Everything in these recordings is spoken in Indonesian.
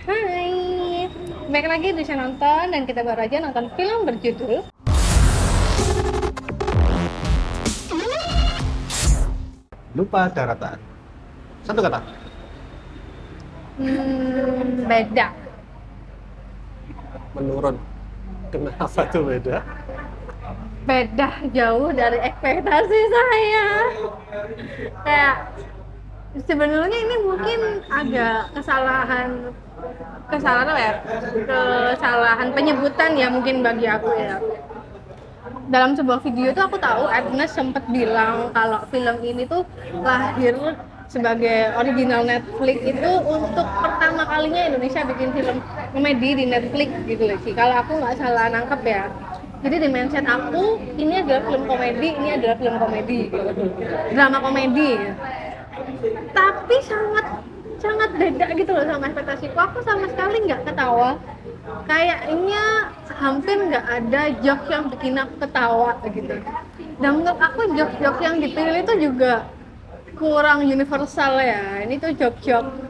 Hai, baik lagi di Saya Nonton dan kita baru aja nonton film berjudul Lupa daratan. Satu kata. Beda. Menurun. Kenapa tuh beda? Beda jauh dari ekspektasi saya. Kayak sebenarnya ini mungkin agak kesalahan apa ya? Kesalahan penyebutan ya mungkin bagi aku ya. Dalam sebuah video tuh aku tahu Agnes sempat bilang kalau film ini tuh lahir sebagai original Netflix itu untuk pertama kalinya Indonesia bikin film komedi di Netflix gitu loh sih. Kalau aku nggak salah nangkep ya. Jadi di mindset aku ini adalah film komedi, ini adalah film komedi, gitu. Drama komedi. Tapi sangat sangat beda gitu loh sama ekspektasiku. Aku sama sekali nggak ketawa. Kayaknya hampir nggak ada jokes yang bikin aku ketawa gitu. Dan menurut aku jokes-jokes yang dipilih itu juga kurang universal ya. Ini tuh jokes-jokes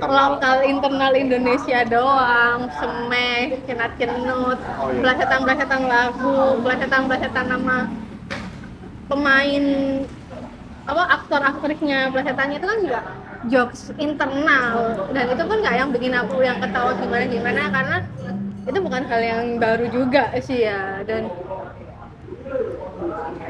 lokal internal Indonesia doang, smash, cenat-cenut, belasetan-belasetan lagu, belasetan-belasetan nama pemain apa aktor-aktrisnya, belasetannya itu kan juga jokes internal dan itu pun nggak yang bikin aku yang ketawa gimana karena itu bukan hal yang baru juga sih ya. Dan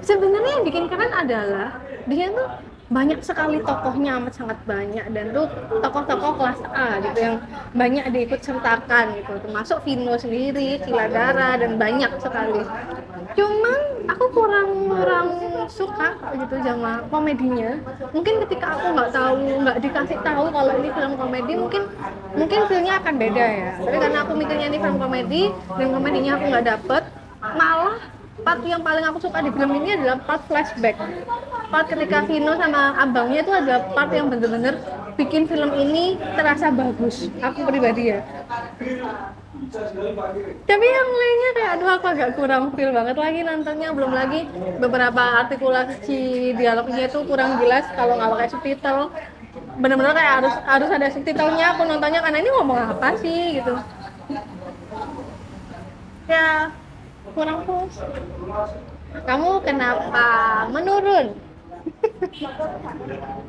sebenarnya yang bikin keren adalah dia tuh banyak sekali tokohnya, amat sangat banyak, dan tuh tokoh-tokoh kelas A gitu yang banyak diikut sertakan gitu, termasuk Vino sendiri, Sheila Dara, dan banyak sekali. Cuman aku kurang suka gitu sama komedinya. Mungkin ketika aku nggak dikasih tahu kalau ini film komedi, mungkin filmnya akan beda ya. Tapi karena aku mikirnya ini film komedi dan komedinya aku nggak dapet, malah part yang paling aku suka di film ini adalah part flashback. Part ketika Vino sama abangnya itu adalah part yang bener-bener bikin film ini terasa bagus. Aku pribadi ya. Tapi yang lainnya kayak aduh aku agak kurang feel banget lagi nontonnya. Belum lagi beberapa artikulasi dialognya itu kurang jelas kalau nggak pakai subtitle. Bener-bener kayak harus ada subtitlenya aku nontonnya karena ini ngomong apa sih gitu. Ya kurang puas. Kamu kenapa menurun?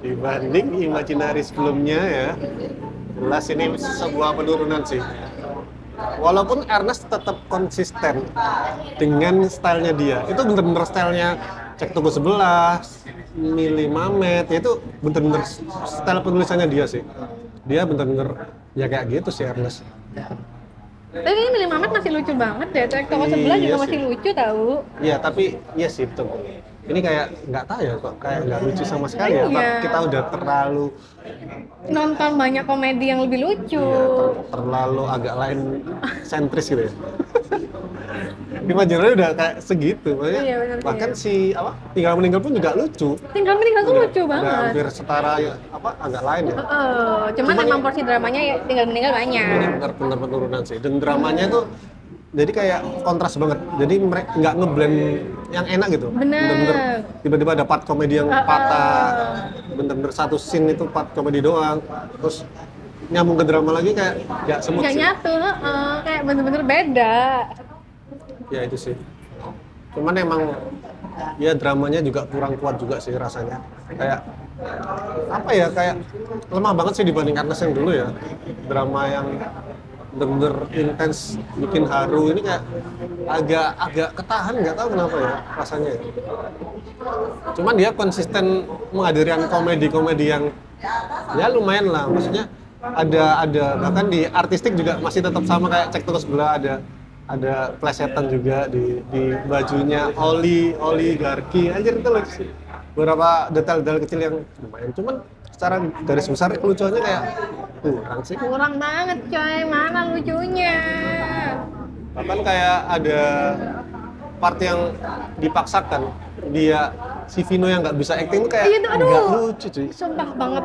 Dibanding Imaginary sebelumnya ya, jelas ini sebuah penurunan sih. Walaupun Ernest tetap konsisten dengan stylenya dia. Itu bener-bener stylenya Cek Toko 11, Mili Mamet, itu bener-bener style penulisannya dia sih. Dia bener-bener ya kayak gitu sih Ernest. Tapi ini Mili Mamet masih lucu banget ya, Cek Toko Sebelah juga Iya masih sih. lucu tahu. Iya, tapi iya sih betul. Ini kayak nggak tahu ya kok kayak nggak lucu sama sekali ya. Apa Iya. kita udah terlalu Nonton banyak komedi yang lebih lucu. terlalu agak lain sentris gitu ya. Imaginary udah kayak segitu, makanya Iya, benar sih. bahkan si apa Tinggal Meninggal pun juga lucu. Tinggal meninggal tuh lucu Udah banget. hampir setara ya, apa agak lain ya. Cuman emang porsi dramanya ya tinggal meninggal Ini banyak. benar-benar penurunan sih. Dan dramanya tuh jadi kayak kontras banget. Jadi mereka nggak ngeblend yang enak gitu. Bener. Bener-bener tiba-tiba ada part komedi yang patah. Bener-bener satu scene itu part komedi doang. Terus nyambung ke drama lagi kayak nggak semut Nggak sih. nyatu, kayak bener-bener beda. Ya itu sih. Cuman emang ya dramanya juga kurang kuat juga sih rasanya. Kayak apa ya, kayak lemah banget sih dibanding Ernest yang dulu ya. Drama yang bener-bener intens, bikin haru, ini kayak agak ketahan, nggak tahu kenapa ya rasanya ya. Cuman dia konsisten menghadirkan komedi-komedi yang ya lumayan lah, maksudnya ada bahkan di artistik juga masih tetap sama kayak Cek Toko Sebelah, ada plesetan juga di bajunya oligarki, anjir itu lucu sih. Beberapa detail-detail kecil yang lumayan, cuman secara garis besar kelucuannya kayak kurang sih. Kurang banget coy, mana lucunya? Bahkan kayak ada part yang dipaksakan dia si Vino yang nggak bisa acting tuh kayak Iya tuh, aduh. nggak lucu cuy. Sumpah banget.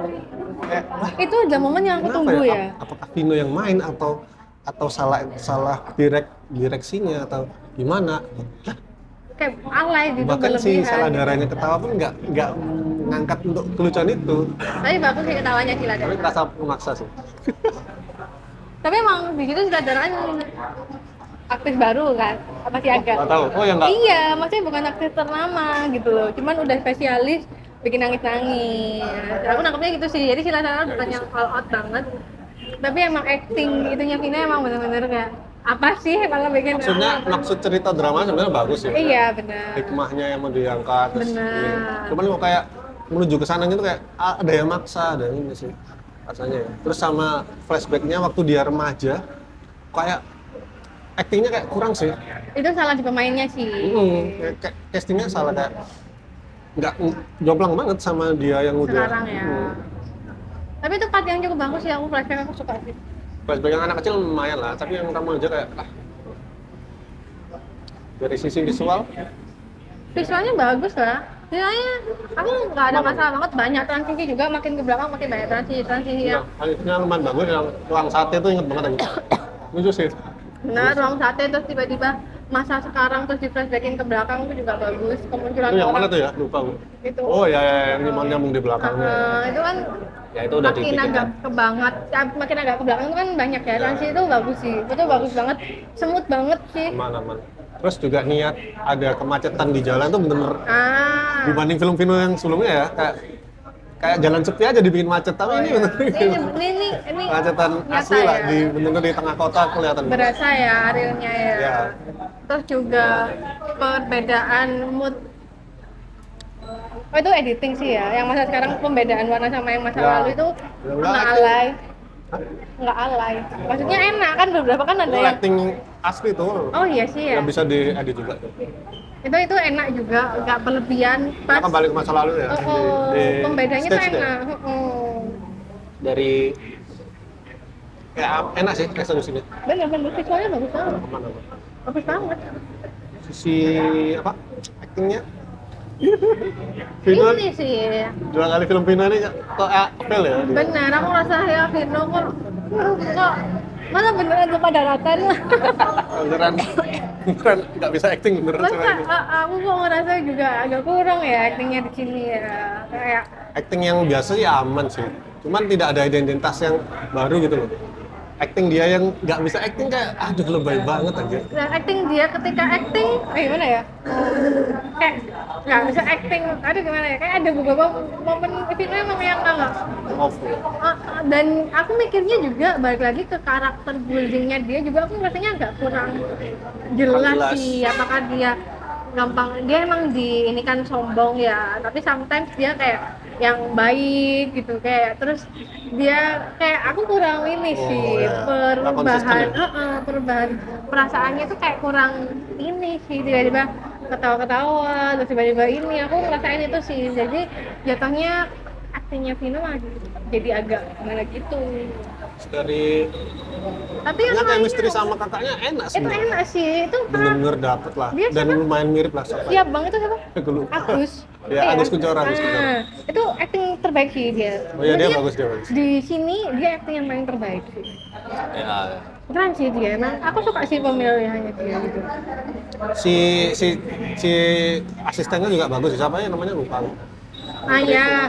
Kayak, wah, Itu ada momen yang aku kenapa tunggu ya. Apakah Vino yang main atau salah direksinya atau gimana? Lah, Kayak alay gitu, bahkan si berlebihan. Sheila Daranya ketawa pun nggak ngangkat untuk kelucuan itu. Tapi bagus sih ketawanya Sheila Tapi Dara. terasa memaksa sih. Tapi emang di situ sutradaranya aktif baru kan, masih agak. Nggak tahu. Oh ya nggak. Iya, maksudnya bukan aktif ternama gitu loh. Cuman udah spesialis bikin nangis-nangis. Aku nangkepnya gitu sih. Jadi Sheila Shara bukan yang all out banget. Tapi emang acting itunya Vina emang bener-bener kayak apa sih malah bikin Maksudnya maksud cerita drama sebenarnya bagus ya. Iya benar. Hikmahnya yang mau diangkat. Terus Benar. ini. Cuman kok kayak menuju ke sana gitu kayak ada yang maksa, ada yang ini sih rasanya ya. Terus sama flashbacknya waktu dia remaja, kayak actingnya kayak kurang sih. Itu salah di pemainnya sih. Kayak castingnya salah kayak nggak jomplang banget sama dia yang udah. Sekarang ya. Tapi itu part yang cukup bagus sih, aku flashback aku suka sih. Flashback yang anak kecil lumayan lah, tapi yang remaja kayak dari sisi visual Visualnya bagus lah. Visualnya aku nggak ada masalah banget, banyak transisi juga, makin ke belakang makin banyak transisi ya. Alisnya lumayan bagus, yang ruang sate tuh inget banget aku. Lucu sih. Nah, ruang sate terus tiba-tiba masa sekarang terus di flashbackin ke belakang itu juga bagus. Kemunculan Itu yang mana orang tuh ya? Lupa aku. itu. Oh ya, yang nyambung di belakangnya. Itu kan Ya itu udah makin dibikin agak kan. makin agak ke belakang itu kan banyak ya. Transisi itu bagus sih. Itu bagus banget. Smooth banget sih. Aman. Terus juga niat ada kemacetan di jalan tuh bener-bener Ah. dibanding film-film yang sebelumnya ya, kayak jalan sepi aja dibikin macet, tapi ini bener Ini kemacetan nyata asli lah, ya. di bener-bener di tengah kota kelihatan. Berasa ya realnya ya. Ya. Terus juga perbedaan mood. Oh itu editing sih ya. Yang masa sekarang pembedaan warna sama yang masa Ya. lalu itu Ya, nggak acting. alay. Nggak alay. Maksudnya enak kan beberapa kan ada Itu yang. acting asli tuh, Oh iya sih ya. yang bisa diedit juga tuh. Itu enak juga, nggak berlebihan. Kita kembali ke masa lalu ya. di Pembedanya tuh stage deh. enak. Dari ya enak sih resolusinya. Bener visualnya bagus banget. Aman. Bagus banget. Sisi apa? Actingnya? Vino Ini sih. 2 kali film Vino ini kok fail ya? Bener, aku rasa ya Vino kok malah beneran lupa daratan lah. Beneran nggak bisa acting beneran sama Masa ini. aku kok ngerasa juga agak kurang ya actingnya di sini ya. Kayak Acting yang biasa ya aman sih, cuman tidak ada identitas yang baru gitu loh. Acting dia yang nggak bisa acting kayak aduh lebay banget aja. dan acting dia ketika acting gimana ya? Kayak nggak bisa acting, aduh gimana ya? Kayak ada beberapa momen Vino emang yang nggak. Off. Dan aku mikirnya juga balik lagi ke karakter buildingnya dia juga aku rasanya agak kurang jelas Jelas. sih apakah dia gampang dia emang di ini kan sombong ya tapi sometimes dia kayak yang baik gitu kayak terus dia kayak aku kurang ini Oh, sih ya. Nggak konsisten perubahan perubahan perasaannya tuh kayak kurang ini sih tiba-tiba ketawa-ketawa terus tiba-tiba ini aku ngerasain itu sih jadi jatuhnya aktingnya Vino jadi agak gimana gitu Dari tapi yang ya lainnya chemistry sama kakaknya enak itu sebenarnya. enak sih itu Bener-bener dapet lah Dia dan siapa? lumayan mirip lah sama. siap banget tuh siapa? Gue lupa. Agus. Ya, Agus Kuncoro. Itu acting terbaik sih dia. Oh iya, dia Maksudnya, bagus, dia bagus. Di sini dia acting yang paling terbaik sih. Ya. Keren sih dia. Emang aku suka sih pemilihannya dia gitu. Si asistennya juga bagus. Siapa ya namanya lupa. Ya,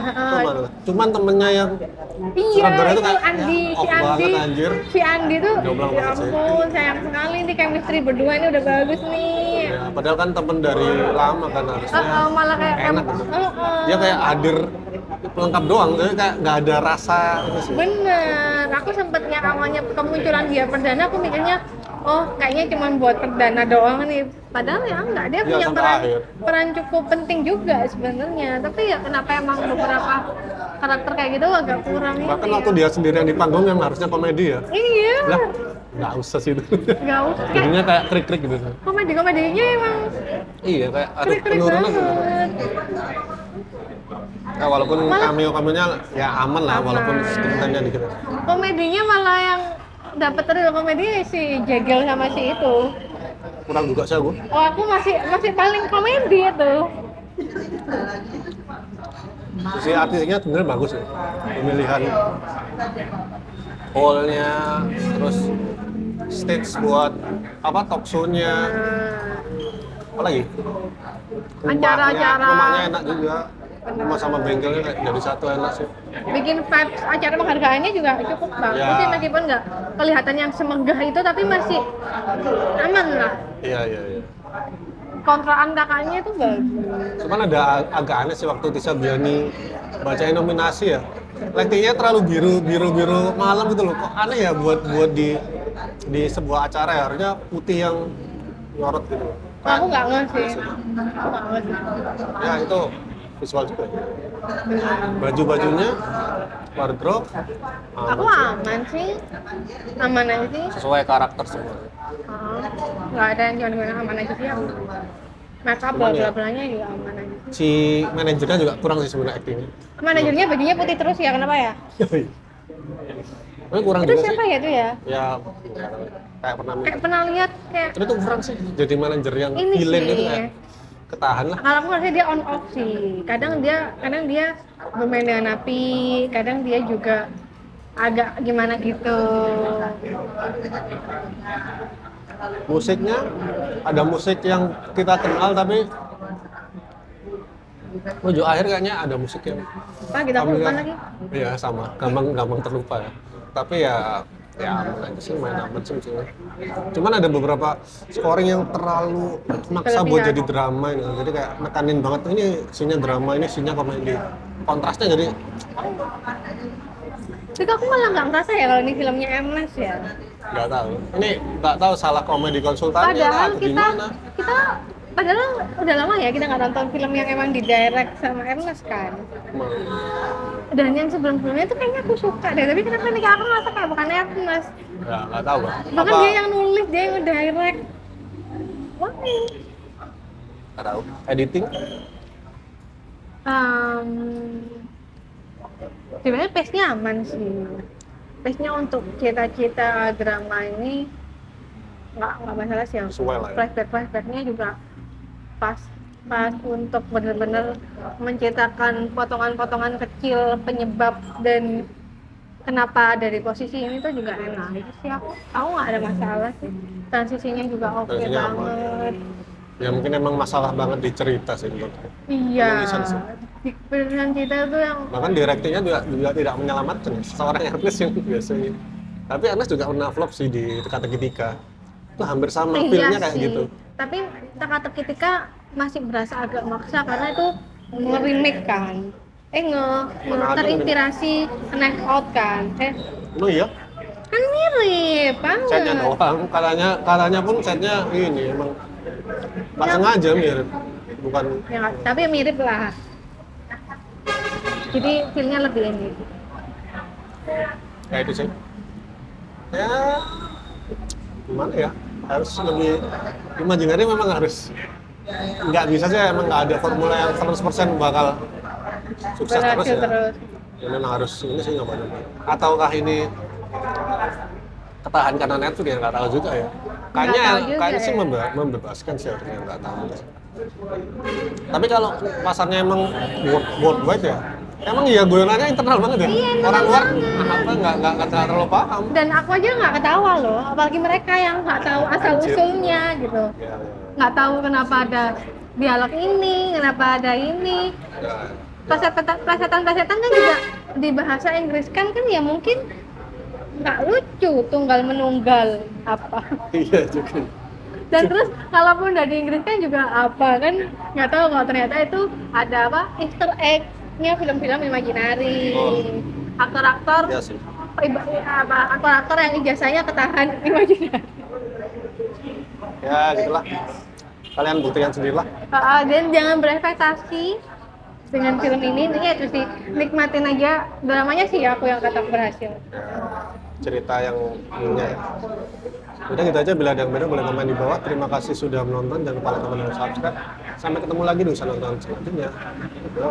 Cuman temennya yang iya sutradara itu kayak, Andi, ya, si off Andi, banget, anjir. si Andi tuh, Jomblang ya banget sih. ampun sayang sekali nih chemistry berdua ini udah bagus nih. Ya, padahal kan temen dari lama kan harusnya. Malah kayak enak gitu. Dia kayak hadir pelengkap doang, jadi kayak nggak ada rasa gitu sih. Bener, aku sempet yang awalnya kemunculan dia perdana aku mikirnya oh kayaknya cuma buat perdana doang nih padahal ya enggak dia Iya, punya sampai peran akhir. peran cukup penting juga sebenarnya tapi ya kenapa emang beberapa karakter kayak gitu agak kurang Bahkan ini waktu dia sendirian di panggung yang harusnya komedi ya. iya Lah, nggak usah sih itu. nggak usah kayak Jadinya kayak krik-krik gitu. komedinya emang Iya, kayak aduh krik-krik penurunan. banget Ya, walaupun cameo-cameonya ya aman lah, walaupun screen time-nya dikit. komedinya malah yang dapat real komedi si Jegel sama si itu Kurang juga sih aku. oh aku masih paling komedi itu Si artisnya sebenarnya bagus ya. Pemilihan hall-nya, terus stage buat apa talk show-nya, apa lagi? Acara-acara. Rumahnya enak juga. Rumah sama bengkelnya kayak jadi satu, enak sih. Bikin vibes acara penghargaannya juga cukup bagus Ya. sih, meskipun nggak kelihatan yang semegah itu, tapi masih aman lah. Iya, iya, iya. Kontraan kakaknya itu bagus. Cuman ada agak aneh sih waktu Tisa Biani bacain nominasi ya. Lightingnya terlalu biru malam gitu loh. Kok aneh ya buat di sebuah acara ya. Harusnya putih yang nyorot gitu loh. Aku nggak ngeh sih. Aku nggak ngeh sih. Ya itu visual juga. Baju-bajunya, wardrobe, Aku aman sih. Aman aja sih. sesuai karakter semua. Nggak ada yang gimana-gimana, aman aja sih aku. Make up Cuman ya, bla-bla-blanya juga aman aja sih. Si manajernya juga kurang sih sebenarnya actingnya. Manajernya bajunya putih terus ya, kenapa ya? Tapi kurang Itu juga siapa sih. ya itu ya? Ya kayak pernah Kayak pernah lihat kayak Terus itu kurang sih jadi manajer yang ini villain sih. itu kayak ketahan lah. Kalau aku ngerasa dia on off sih. Kadang dia bermain dengan api, kadang dia juga agak gimana gitu. Musiknya ada musik yang kita kenal tapi ujung akhir kayaknya ada musik yang Apa kita aku lupa lagi. Iya sama, gampang terlupa ya. Tapi ya aman aja sih, main aman sih musiknya. Cuman ada beberapa scoring yang terlalu maksa buat Berlebihan. jadi drama ini. Jadi kayak nekanin banget ini scene-nya drama, ini scene-nya komedi. Kontrasnya jadi Tapi aku malah nggak ngerasa ya kalau ini filmnya Mnes ya. nggak tahu. Ini nggak tahu salah komedi konsultannya lah Padahal atau kita gimana. padahal udah lama ya kita nggak nonton film yang emang didirect sama Ernest kan. Dan yang sebelum-sebelumnya itu kayaknya aku suka deh, tapi kenapa nih aku ngerasa kayak bukan Ernest. Ya nggak tahu Bang. Bahkan dia yang nulis, dia yang ngedirect. Wah. Nggak tahu. Editing? Sebenarnya pace-nya aman sih. Pace-nya untuk cita-cita drama ini nggak masalah sih. Sesuai lah ya. Flashback-nya juga pas untuk benar-benar menciptakan potongan-potongan kecil penyebab dan kenapa ada di posisi ini tuh juga enak. Itu sih aku nggak ada masalah sih. Transisinya juga oke Transisinya aman. banget. Ya mungkin emang masalah banget di cerita sih menurutku. Iya. Penulisan sih. Di penulisan cerita tuh yang Bahkan directingnya juga tidak menyelamatkan ya. Seorang Ernest yang biasanya. Tapi Ernest juga pernah flop sih di Teka-Teki Tika. Itu hampir sama feel-nya kayak sih. gitu. Tapi Teka-Teki Tika masih berasa agak maksa karena itu nge-remake kan. Terinspirasi Knives Out kan. Oh iya? Kan mirip Setnya banget. doang. Katanya pun setnya ini emang nggak sengaja mirip. Bukan Ya, tapi mirip lah. Jadi feel-nya lebih ini. kayak itu sih. Ya gimana ya? Harus lebih imajinasi memang harus. Nggak bisa sih, emang nggak ada formula yang 100% bakal sukses terus Berhasil ya. terus. Ya memang harus ini sih nggak banyak. Ataukah ini ketahan karena Netflix ya, nggak tahu juga ya. Kayaknya sih ya. membebaskan sih harusnya, nggak tahu juga sih. Tapi kalau pasarnya emang worldwide ya, emang iya guyonannya internal banget ya. Iya, internal Orang luar banget. nggak terlalu paham. Dan aku aja nggak ketawa loh, apalagi mereka yang nggak tahu asal Anjir. usulnya gitu. Ya, Nggak tahu kenapa ada dialog ini, kenapa ada ini. ya. Plesetan-plesetan kan juga di bahasa Inggris kan ya mungkin nggak lucu tunggal menunggal apa. Iya juga. Dan terus kalaupun udah di Inggris kan juga apa kan nggak tahu kalau ternyata itu ada apa Easter egg-nya film-film imajinari. Oh. Aktor-aktor Ya sih. aktor-aktor yang ijazahnya ketahan imajinari. Ya gitulah. Kalian buktikan sendirilah. Dan jangan berekspektasi dengan film ini ya itu sih, nikmatin aja dramanya sih aku yang tetap berhasil. Cerita yang punya ya. Udah gitu aja, bila ada yang beda boleh komen di bawah. Terima kasih sudah menonton, jangan lupa like, comment, dan subscribe. Sampai ketemu lagi di usaha nonton selanjutnya. Yo.